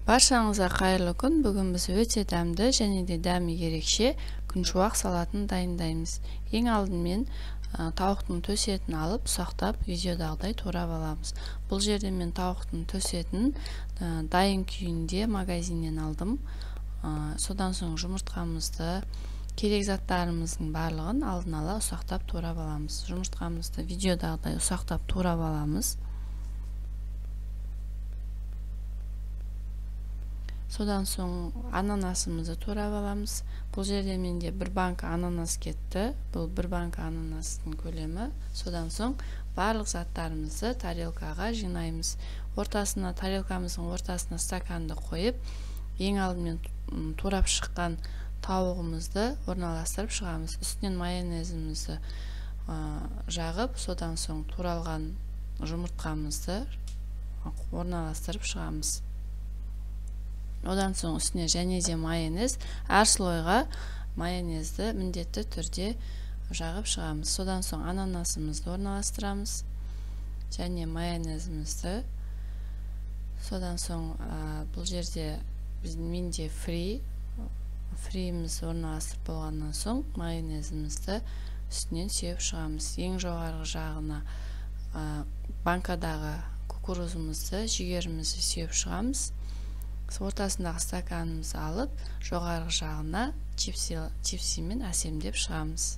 Баршаңызға қайырлы күн. Бүгін біз өте дәмді және де дәмі ерекше күншуақ салатын дайындаймыз. Ең алдымен тауықтың төс етін алып, ұсақтап видеодағыдай турап аламыз. Бұл жерде мен тауықтың төс етін дайын күйінде магазиннен алдым. Содан соң жұмыртқамызды, керек заттарымыздың барлығын алдын ала ұсақтап турап аламыз. Жұмыртқамызды видеодағыдай ұсақтап турап аламыз. Содан соң ананасымызды турап аламыз. Бұл жерде менде бір банка ананас кетті. Бұл бір банка ананастың көлемі. Содан соң барлық заттарымызды тарелкаға жинаймыз. Тарелкамыздың ортасына стаканды қойып, ең алдымен турап шыққан тауығымызды орналастырып шығамыз. Үстінен майонезімізді жағып, содан соң туралған жұмыртқамызды орналастырып шығамыз. Одан соң үстіне және де майонез, әр слойға майонезді міндетті түрде жағып шығамыз. Содан соң ананасымызды орналастырамыз және майонезімізді. Содан соң бұл жерде менде фриімізді орналастырып болғаннан соң майонезімізді үстінен сеуіп шығамыз. Ең жоғарғы жағына банкадағы кукурузымызды, жүгерімізді сеуіп шығамыз. Ортасындағы стаканымызды алып, жоғарғы жағына чипсимен әсемдеп шығамыз.